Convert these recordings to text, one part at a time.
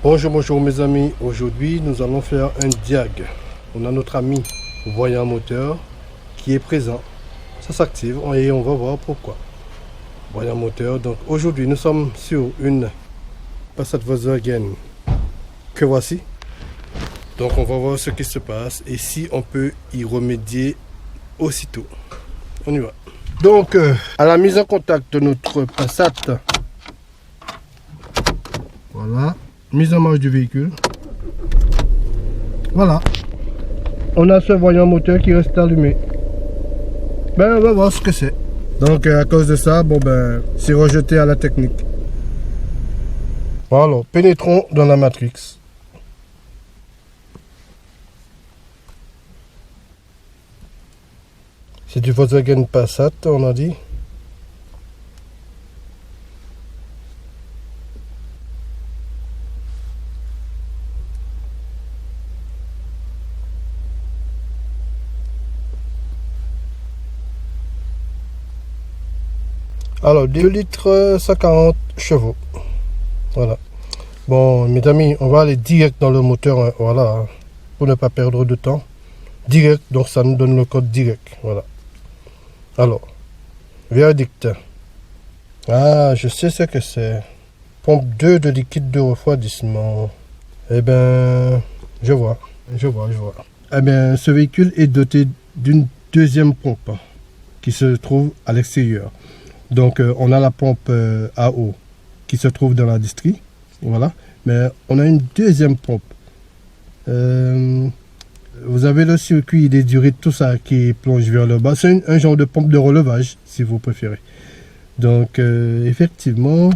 Bonjour mes amis, aujourd'hui nous allons faire un diag. On a notre ami voyant moteur qui est présent. Ça s'active et on va voir pourquoi. Voyant moteur, donc aujourd'hui nous sommes sur une Passat Volkswagen que voici. Donc on va voir ce qui se passe et si on peut y remédier aussitôt. On y va. Donc à la mise en contact de notre Passat, voilà. Mise en marche du véhicule. Voilà. On a ce voyant moteur qui reste allumé. Ben on va voir ce que c'est. Donc à cause de ça, bon ben c'est rejeté à la technique. Voilà, pénétrons dans la matrix. C'est du Volkswagen Passat, on a dit. Alors 2 litres 140 chevaux. Voilà. Bon mes amis, on va aller direct dans le moteur, hein, voilà, hein, pour ne pas perdre de temps. Direct, donc ça nous donne le code direct. Voilà. Alors, verdict. Ah, je sais ce que c'est. Pompe 2 de liquide de refroidissement. Eh ben, je vois. Eh bien, ce véhicule est doté d'une deuxième pompe qui se trouve à l'extérieur. Donc, on a la pompe à eau qui se trouve dans la distrie. Voilà. Mais on a une deuxième pompe. Vous avez le circuit des durées, tout ça qui plonge vers le bas. C'est un genre de pompe de relevage, si vous préférez. Donc, effectivement,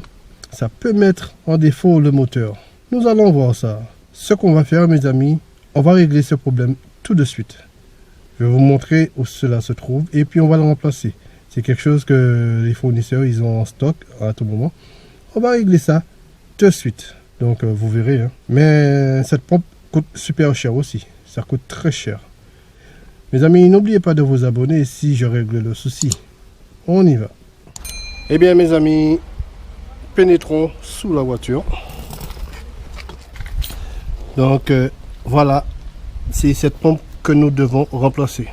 ça peut mettre en défaut le moteur. Nous allons voir ça. Ce qu'on va faire, mes amis, on va régler ce problème tout de suite. Je vais vous montrer où cela se trouve et puis on va le remplacer. C'est quelque chose que les fournisseurs, ils ont en stock à tout moment. On va régler ça tout de suite. Donc, vous verrez. Hein. Mais cette pompe coûte super cher aussi. Ça coûte très cher. Mes amis, n'oubliez pas de vous abonner si je règle le souci. On y va. Eh bien, mes amis, pénétrons sous la voiture. Donc, voilà. C'est cette pompe que nous devons remplacer.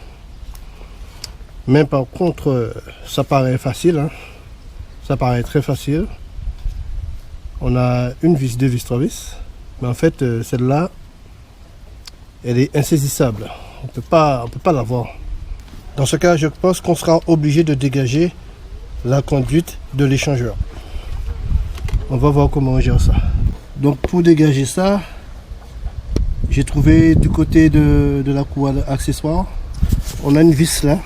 Mais par contre, ça paraît facile. Hein. Ça paraît très facile. On a une vis, deux vis, trois vis. Mais en fait, celle-là, elle est insaisissable. On peut pas l'avoir. Dans ce cas, je pense qu'on sera obligé de dégager la conduite de l'échangeur. On va voir comment on gère ça. Donc pour dégager ça, j'ai trouvé du côté de la cour accessoire, on a une vis là.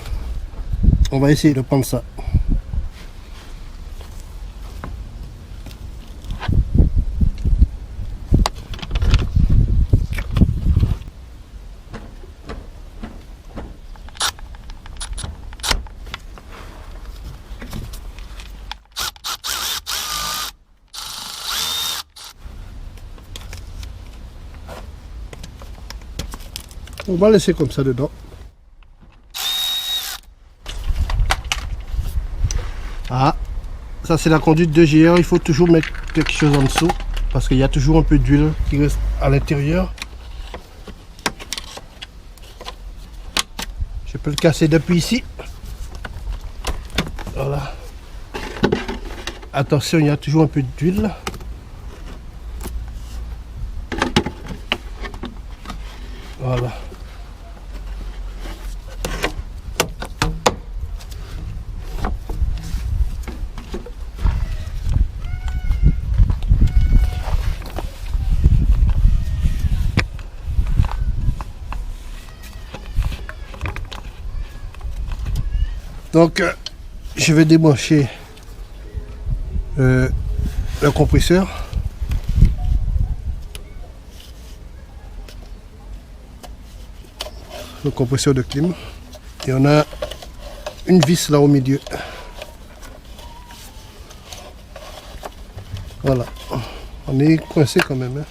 On va essayer de prendre ça. On va laisser comme ça dedans. Ah, ça c'est la conduite de GR. Il faut toujours mettre quelque chose en dessous parce qu'il y a toujours un peu d'huile qui reste à l'intérieur. Je peux le casser depuis ici. Voilà. Attention, il y a toujours un peu d'huile. Voilà. Donc, je vais débrancher le compresseur. Le compresseur de clim. Et on a une vis là au milieu. Voilà. On est coincé quand même. Hein.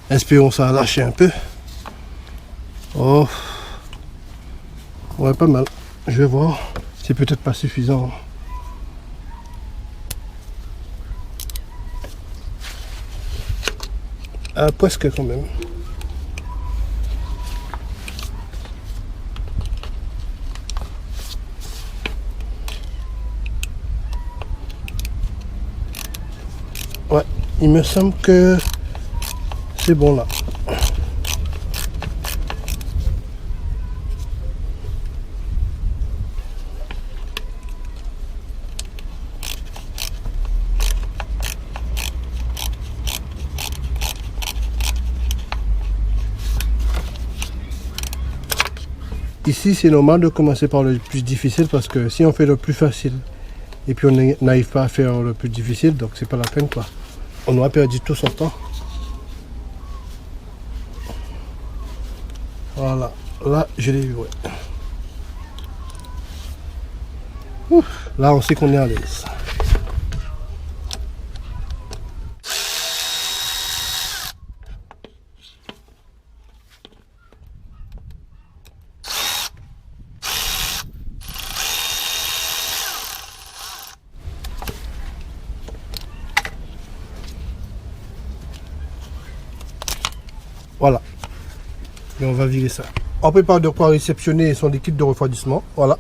Espérons ça a lâché un peu. Oh. Ouais, pas mal. Je vais voir. C'est peut-être pas suffisant. Ah, presque quand même. Ouais, il me semble que c'est bon là. Ici, c'est normal de commencer par le plus difficile parce que si on fait le plus facile et puis on n'arrive pas à faire le plus difficile, donc c'est pas la peine quoi. On aura perdu tout son temps. Voilà, là je l'ai vu, ouais. Ouf, là on sait qu'on est à l'aise. Voilà. Et on va virer ça. On prépare de quoi réceptionner son liquide de refroidissement. Voilà.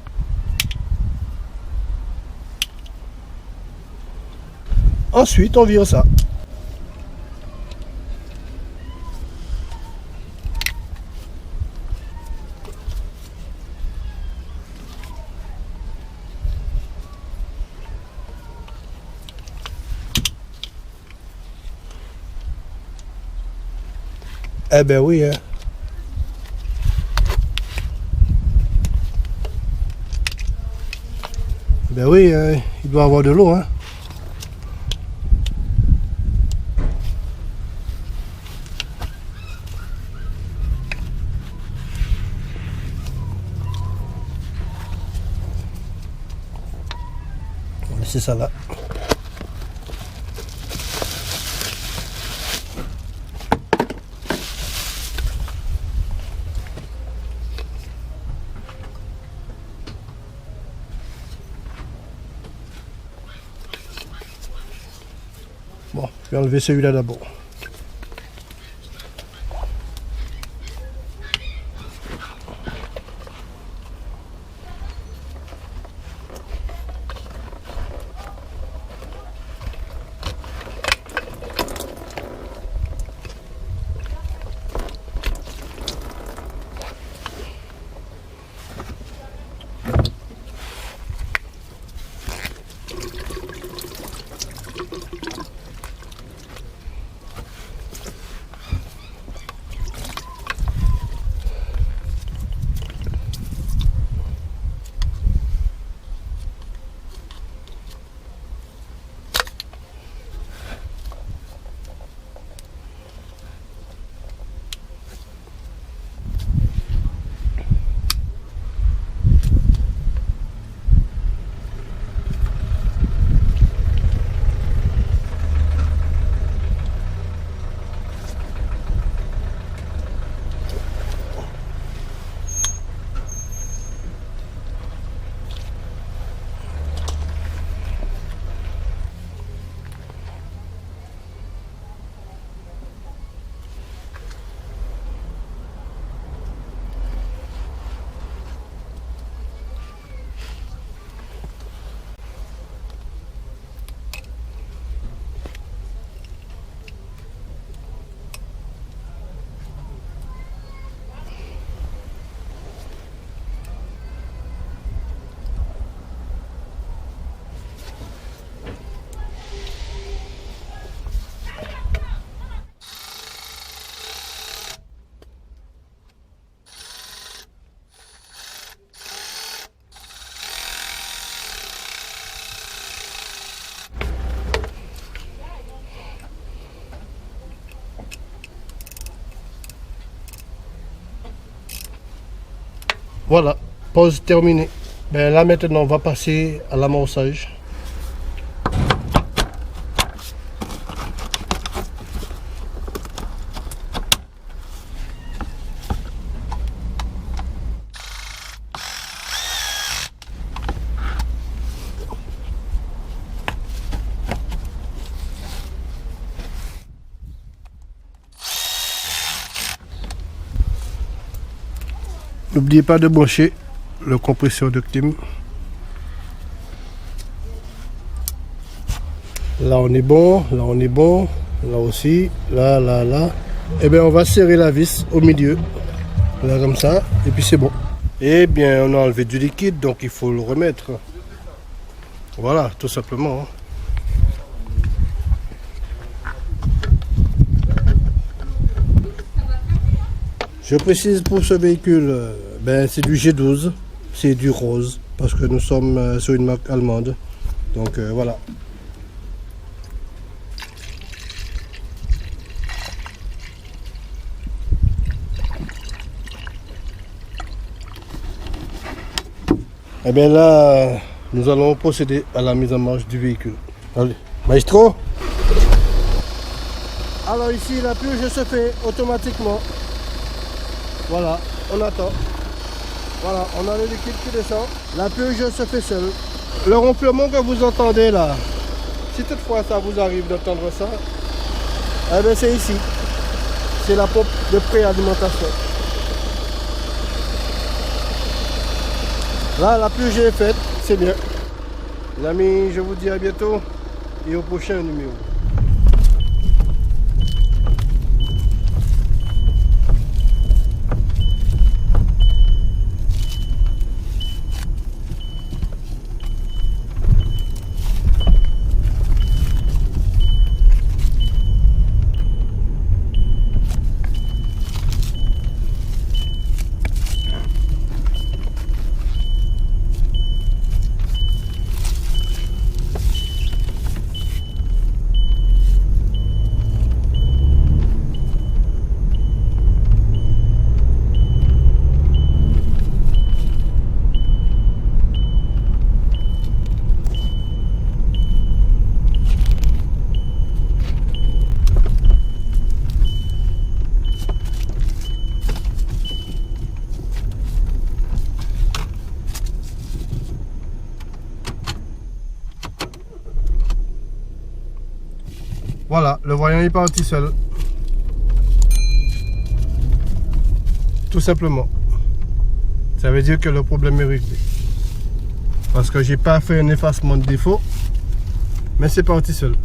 Ensuite, on vire ça. Eh ben oui, hein. Ben oui, hein. Il doit avoir de l'eau, hein. On va laisser ça là. Bon, je vais enlever celui-là d'abord. Voilà, pause terminée. Ben là maintenant on va passer à l'amorçage. N'oubliez pas de brancher le compresseur de clim. Là on est bon, là on est bon, là aussi, là. Et bien on va serrer la vis au milieu, là comme ça, et puis c'est bon. Et bien on a enlevé du liquide, donc il faut le remettre. Voilà, tout simplement. Hein. Je précise pour ce véhicule, ben c'est du G12, c'est du rose, parce que nous sommes sur une marque allemande. Donc voilà. Et bien là, nous allons procéder à la mise en marche du véhicule. Allez, maestro. Alors ici, la purge se fait automatiquement. Voilà, on attend. Voilà, on a le liquide qui descend. La purge se fait seule. Le ronflement que vous entendez là, si toutefois ça vous arrive d'entendre ça, eh bien c'est ici. C'est la pompe de préalimentation. Là, la purge est faite, c'est bien. Les amis, je vous dis à bientôt et au prochain numéro. Voilà, le voyant est parti seul. Tout simplement. Ça veut dire que le problème est réglé. Parce que j'ai pas fait un effacement de défaut, mais c'est parti seul.